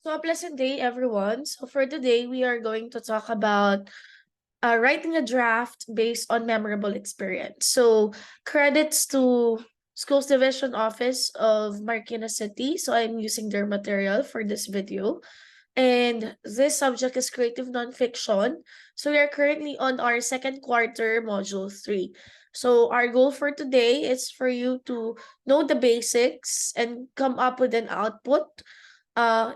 So, a pleasant day, everyone. So, for today, we are going to talk about writing a draft based on memorable experience. So, credits to Schools Division Office of Marikina City. So, I'm using their material for this video. And this subject is creative nonfiction. So, we are currently on our second quarter, module 3. So, our goal for today is for you to know the basics and come up with an output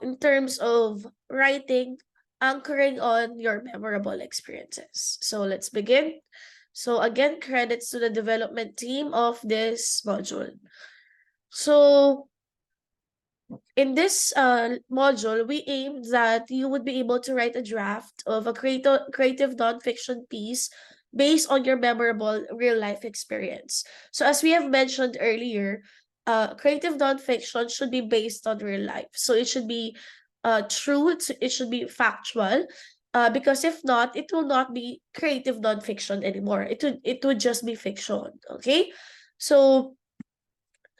in terms of writing, anchoring on your memorable experiences. So let's begin. So again, credits to the development team of this module. So in this module, we aim that you would be able to write a draft of a creative nonfiction piece based on your memorable real life experience. So as we have mentioned earlier, creative nonfiction should be based on real life. So it should be true, it should be factual. Because if not, it will not be creative nonfiction anymore. It would just be fiction. Okay, so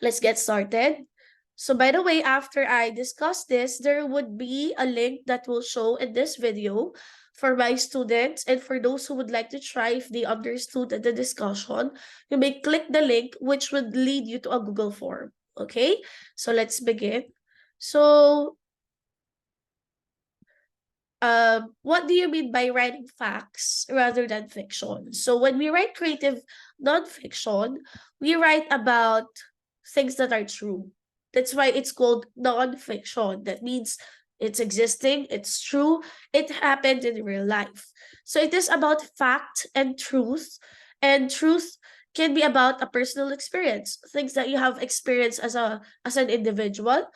let's get started. So by the way, after I discuss this, there would be a link that will show in this video for my students and for those who would like to try if they understood the discussion. You may click the link which would lead you to a Google form. Okay, so let's begin. So what do you mean by writing facts rather than fiction? So when we write creative nonfiction, we write about things that are true. That's why it's called nonfiction. That means it's existing, it's true, it happened in real life. So it is about fact and truth can be about a personal experience, things that you have experienced as an individual.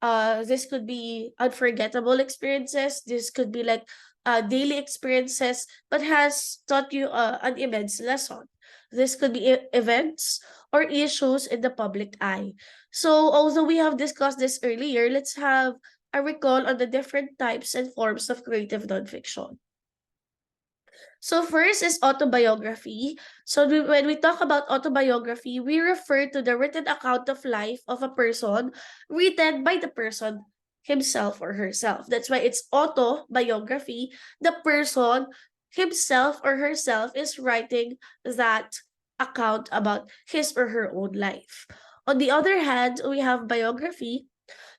This could be unforgettable experiences, this could be like daily experiences but has taught you an immense lesson. This could be events or issues in the public eye. So although we have discussed this earlier, let's have a recall on the different types and forms of creative nonfiction. So first is autobiography. So when we talk about autobiography, we refer to the written account of life of a person written by the person himself or herself. That's why it's autobiography. The person himself or herself is writing that account about his or her own life. On the other hand, we have biography.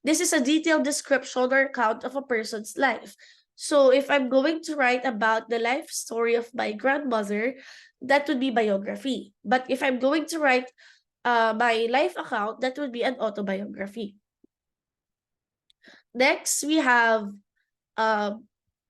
This is a detailed description or account of a person's life. So if I'm going to write about the life story of my grandmother, that would be biography. But if I'm going to write my life account, that would be an autobiography. Next, we have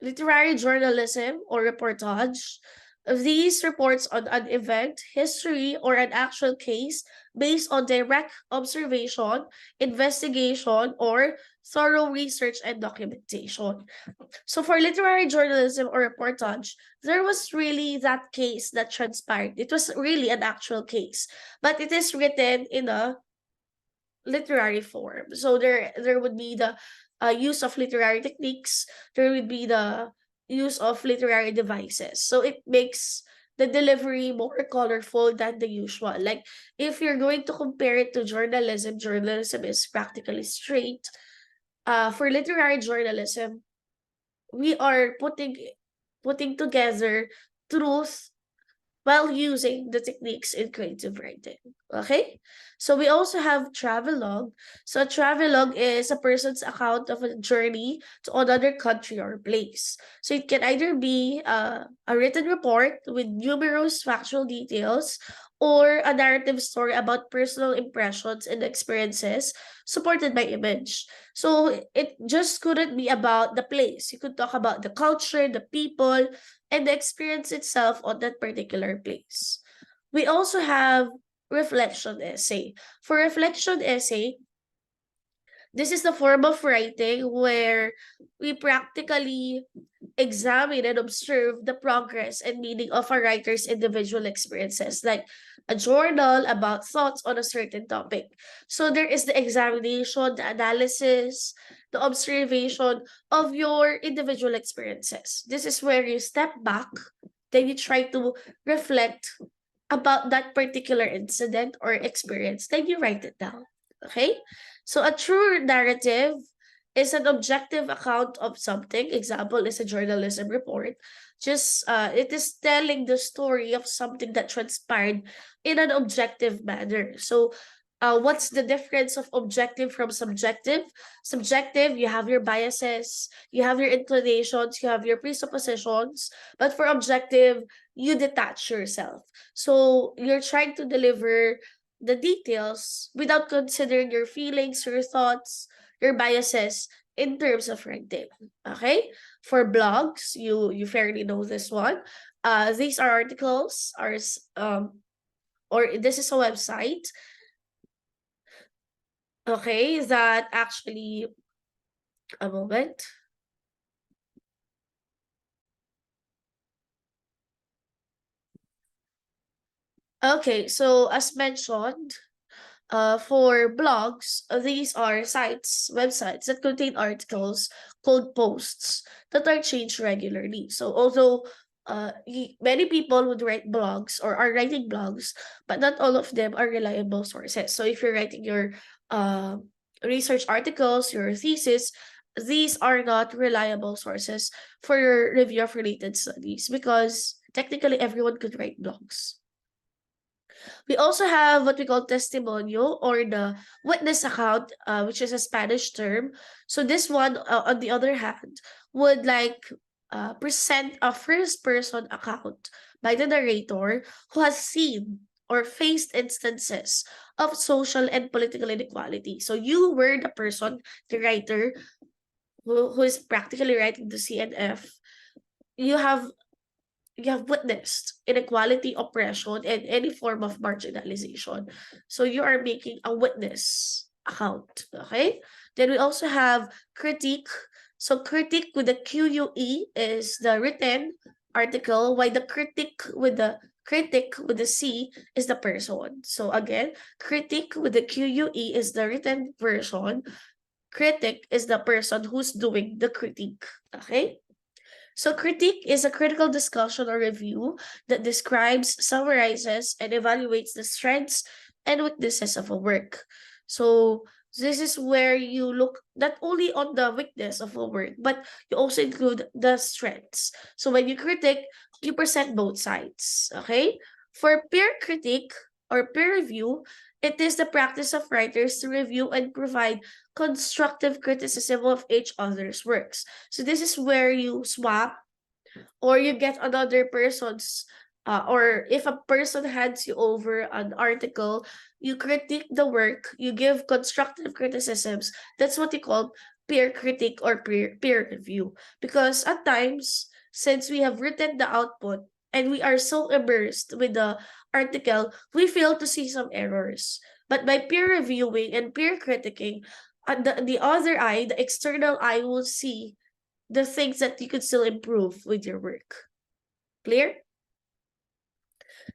literary journalism or reportage. These reports on an event, history, or an actual case based on direct observation, investigation, or thorough research and documentation. So for literary journalism or reportage, there was really that case that transpired. It was really an actual case, but it is written in a literary form. So there would be the use of literary techniques. There would be the use of literary devices. So it makes the delivery more colorful than the usual. Like if you're going to compare it to journalism, journalism is practically straight. For literary journalism, we are putting together truth while using the techniques in creative writing. Okay? So we also have travelogue. So a travelogue is a person's account of a journey to another country or place. So it can either be a written report with numerous factual details or a narrative story about personal impressions and experiences supported by image. So it just couldn't be about the place. You could talk about the culture, the people, and the experience itself on that particular place. We also have reflection essay. For reflection essay, this is the form of writing where we practically examine and observe the progress and meaning of a writer's individual experiences, like a journal about thoughts on a certain topic. So there is the examination, the analysis, the observation of your individual experiences. This is where you step back, then you try to reflect about that particular incident or experience, then you write it down. Okay? So a true narrative is an objective account of something. Example is a journalism report. Just it is telling the story of something that transpired in an objective manner. So what's the difference of objective from subjective? Subjective, you have your biases, you have your inclinations, you have your presuppositions, but for objective, you detach yourself. So you're trying to deliver the details without considering your feelings, your thoughts, your biases in terms of writing. Okay? For blogs, you fairly know this one. These are articles, or this is a website, okay, that actually, a moment. Okay, so as mentioned, for blogs, these are websites that contain articles called posts that are changed regularly. So although many people would write blogs or are writing blogs, but not all of them are reliable sources. So if you're writing your uh, research articles, your thesis, these are not reliable sources for your review of related studies because technically everyone could write blogs. We also have what we call testimonio or the witness account, which is a Spanish term. So this one, on the other hand, would present a first-person account by the narrator who has seen or faced instances of social and political inequality. So you were the person, the writer, who is practically writing the CNF. You have you have witnessed inequality, oppression, and any form of marginalization. So you are making a witness account. Okay. Then we also have critique. So critique with the QUE is the written article, while the critic with the C is the person. So again, critique with the QUE is the written version. Critic is the person who's doing the critique. Okay. So critique is a critical discussion or review that describes, summarizes, and evaluates the strengths and weaknesses of a work. So this is where you look not only on the weakness of a work, but you also include the strengths. So when you critique, you present both sides. Okay? For peer critique or peer review, it is the practice of writers to review and provide constructive criticism of each other's works. So this is where you swap or you get another person's or if a person hands you over an article, you critique the work, you give constructive criticisms. That's what you call peer critique or peer review. Because at times, since we have written the output and we are so immersed with the article, we fail to see some errors. But by peer reviewing and peer critiquing, the other eye, the external eye will see the things that you could still improve with your work. Clear?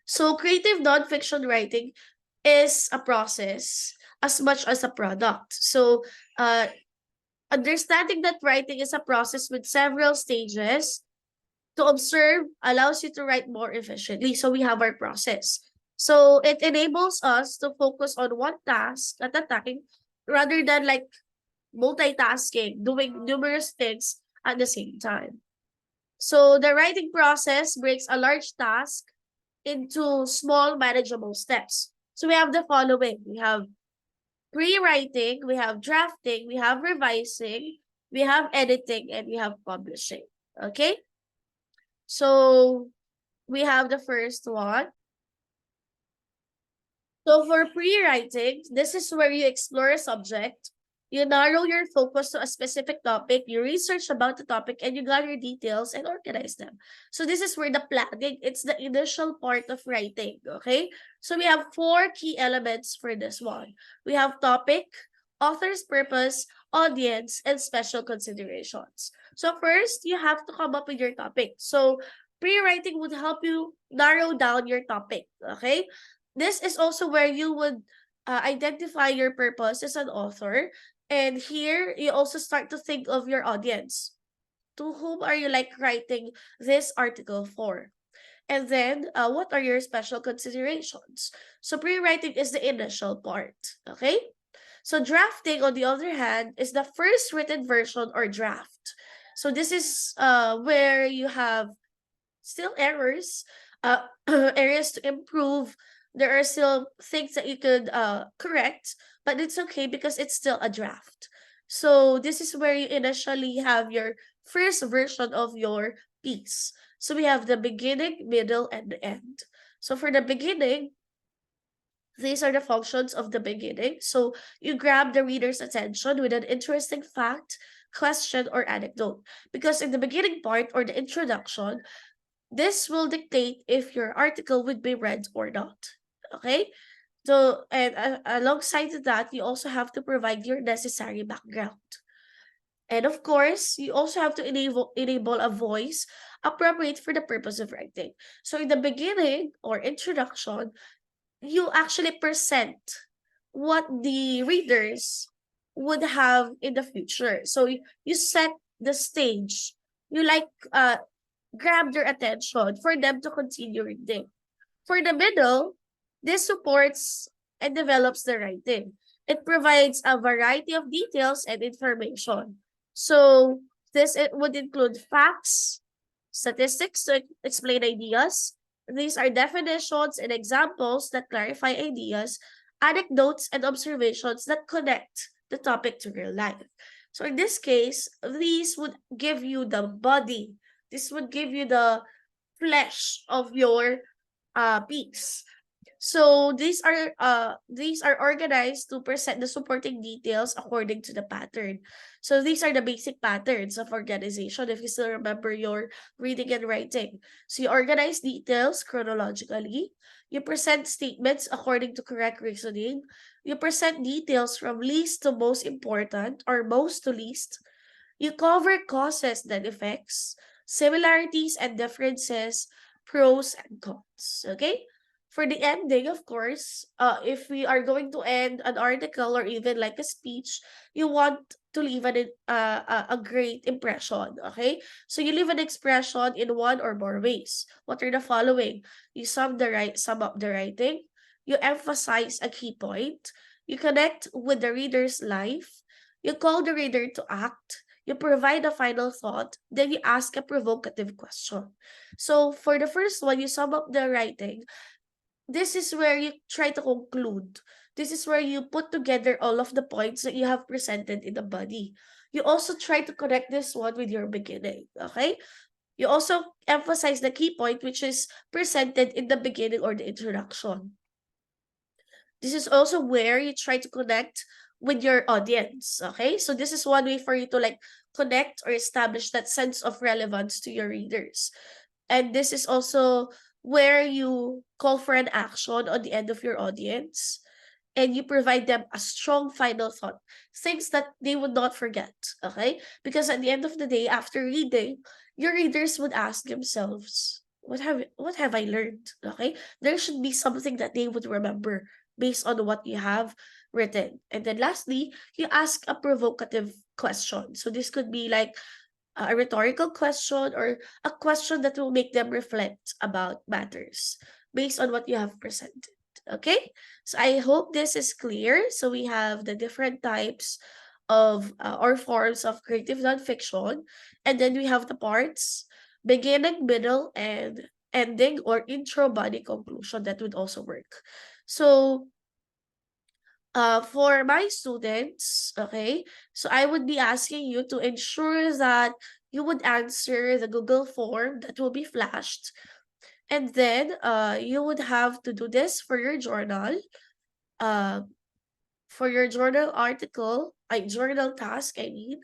So creative nonfiction writing is a process as much as a product. So understanding that writing is a process with several stages to observe allows you to write more efficiently. So we have our process. So it enables us to focus on one task at a time rather than like multitasking, doing numerous things at the same time. So the writing process breaks a large task into small manageable steps. So we have the following. We have pre-writing, we have drafting, we have revising, we have editing, and we have publishing. Okay? So we have the first one. So for pre-writing, this is where you explore a subject, you narrow your focus to a specific topic, you research about the topic, and you gather details and organize them. So this is where the planning, it's the initial part of writing, okay? So we have four key elements for this one. We have topic, author's purpose, audience, and special considerations. So first, you have to come up with your topic. So pre-writing would help you narrow down your topic, okay? This is also where you would identify your purpose as an author. And here, you also start to think of your audience. To whom are you like writing this article for? And then, what are your special considerations? So pre-writing is the initial part, okay? So drafting, on the other hand, is the first written version or draft. So this is where you have still errors, areas to improve. There are still things that you could correct, but it's okay because it's still a draft. So this is where you initially have your first version of your piece. So we have the beginning, middle, and the end. So for the beginning, these are the functions of the beginning. So you grab the reader's attention with an interesting fact, question, or anecdote. Because in the beginning part or the introduction, this will dictate if your article would be read or not. Okay? So, and alongside that, you also have to provide your necessary background. And of course, you also have to enable a voice appropriate for the purpose of writing. So in the beginning or introduction, you actually present what the readers would have in the future. So you set the stage. You like grab their attention for them to continue reading. For the middle, this supports and develops the writing. It provides a variety of details and information. So this it would include facts, statistics to explain ideas. These are definitions and examples that clarify ideas, anecdotes, and observations that connect the topic to real life. So in this case, these would give you the body. This would give you the flesh of your piece. So these are organized to present the supporting details according to the pattern. So these are the basic patterns of organization if you still remember your reading and writing. So you organize details chronologically, you present statements according to correct reasoning, you present details from least to most important or most to least, you cover causes and effects, similarities and differences, pros and cons. Okay? For the ending, of course, if we are going to end an article or even like a speech, you want to leave a great impression. Okay? So you leave an expression in one or more ways. What are the following? You sum up the writing, you emphasize a key point, you connect with the reader's life, you call the reader to act, you provide a final thought, then you ask a provocative question. So for the first one, you sum up the writing. This is where you try to conclude. This is where you put together all of the points that you have presented in the body. You also try to connect this one with your beginning. Okay? You also emphasize the key point which is presented in the beginning or the introduction. This is also where you try to connect with your audience. Okay, so this is one way for you to like connect or establish that sense of relevance to your readers. And this is also where you call for an action on the end of your audience and you provide them a strong final thought, things that they would not forget. Okay, because at the end of the day, after reading, your readers would ask themselves, what have I learned? Okay, there should be something that they would remember based on what you have written. And then lastly, you ask a provocative question. So this could be like a rhetorical question or a question that will make them reflect about matters based on what you have presented. Okay, so I hope this is clear. So we have the different types of or forms of creative nonfiction, and then we have the parts beginning, middle, and ending or intro, body, conclusion that would also work. So for my students, okay, so I would be asking you to ensure that you would answer the Google form that will be flashed. And then you would have to do this uh, for your journal article, journal task, I mean,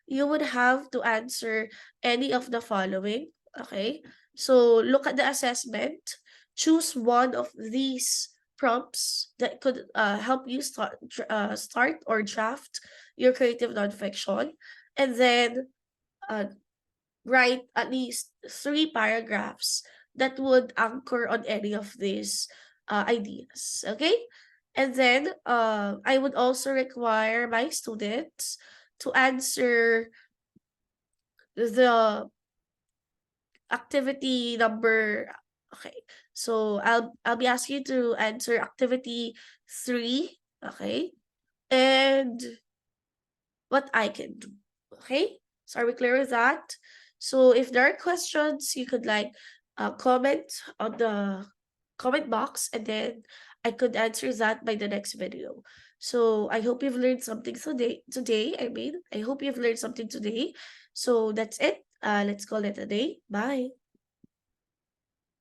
you would have to answer any of the following. Okay. So look at the assessment, choose one of these prompts that could help you start or draft your creative nonfiction, and then uh, write at least 3 paragraphs that would anchor on any of these ideas. Okay? And then I would also require my students to answer the activity number. Okay. So I'll be asking you to answer activity 3. Okay. and what I can do. Okay? So are we clear with that? So if there are questions, you could like comment on the comment box, and then I could answer that by the next video. So I hope you've learned something today. I hope you've learned something today. So that's it. Let's call it a day. Bye.